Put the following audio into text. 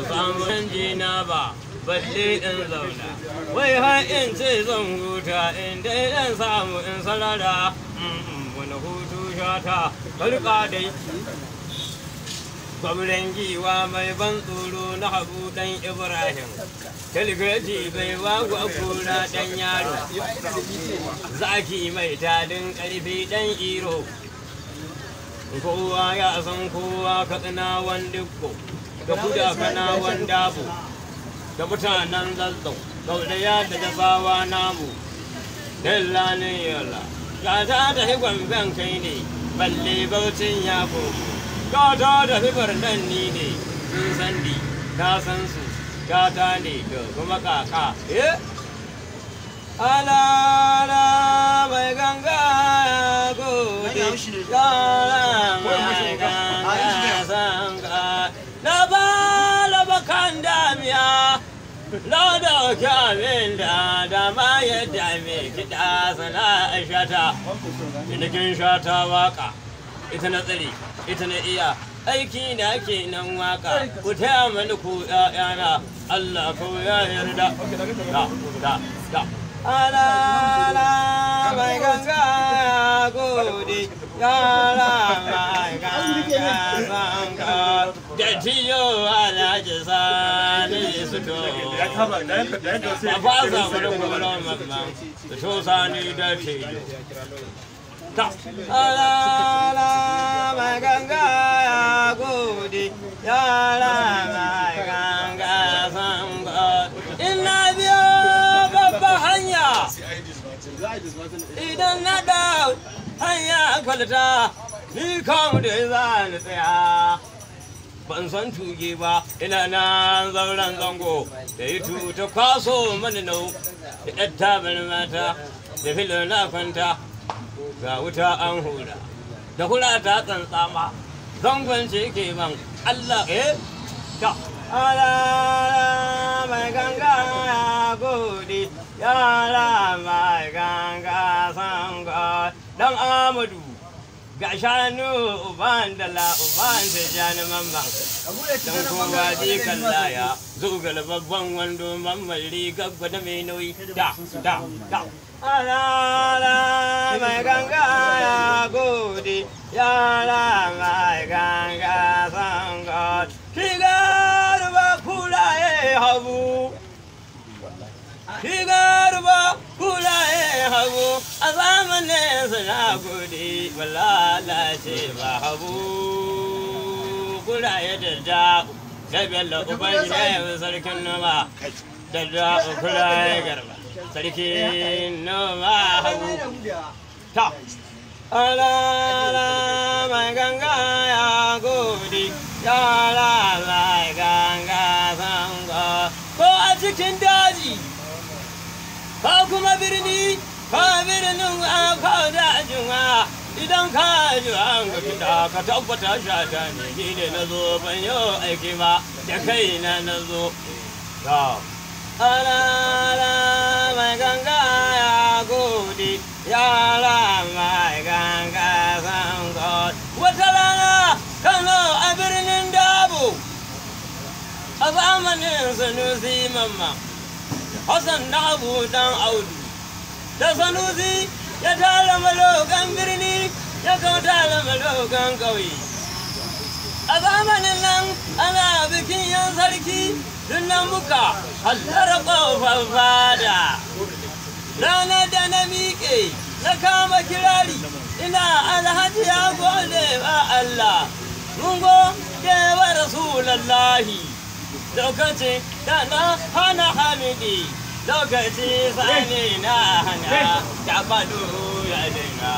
samun jina ba balle in zauna wai har in ce zan huta in dai dan samu in sarara wani hutu shata barka dai gwamnan giwa mai ban tsoro na Habu dan Ibrahim talgaji bai wagu a kura dan yaro zaki mai tadin karfi dan iro kowa ya san kowa katsina wandiko da kuda kana wandabo da mutanen zazzau gaudaya da dabawa namu dalla ne yalla gata da hikwan ban kai ne balle bautin yako gata da hibar nan ni ne sun sandi ka san su gata ne da kuma kaka ala mai ganga gode ala mai ganga sanga na bala bakan damiya na da kyamin da ma ya dame kiɗa sana shata inikin shata waka ita na tsare ita na iya aiki da ke nan waka ku taya mani ku ƴaƴana Allah ko ya yarda da ala mai ganga gode ala mai ganga sanga da tiyo alhaji sani su to a fasa wani gwamnan mamman su to sani da tiyo ala mai ganga gode ala mai ganga sanga ina biyo babba hanya idan na da hanya kwalta ni kamu da za ni tsaya ban san tuge ba ina nan zauren zango da yi ta kwaso mani nau da ɗan tabar mata da filo na kwanta ga wuta an hura da hura ta tsantsama zangon ce ke man Allah ta ala mai ganga ya gode yara mai ganga sanga dan Amadu ga shanu uban dala uban da jani mamman dan kowa ji kallaya zugal babban wando mamman riga gwada mai nauyi da ala mai ganga ya gode yara mai ganga sanga shigar ba kulaye Habu shigar ba kulaye Habu a zamanin suna gode lalace ba Habu kulaye da da'u sai bello uban yayin sarkin noma da da'u kulaye garba sarkin noma Habu ta ala mai ganga ya gode yara mai ganga sanga ko a cikin daji ko kuma birnin a kawo dajin idan ka ji an ga kiɗa ka tabbata shata ne ni ne na zo ban yau aiki ba da kaina na zo ala mai ganga ya gode yara mai ganga sanga wata rana Kano a birnin Dabo a zamanin Sanusi mamma Hassan na Habu dan Audu da Sanusi ya tara malokan birni ya kawo tara malokan ƙauye a zamanin nan ana bikin yan sarki nan muka hallara ƙofar fada ranar da na miƙe na kama kirari ina alhaji ya gode wa Allah mun gode wa Rasulallahi lokacin da na hana hamidi lokaci sani na hana da faɗo ya dinga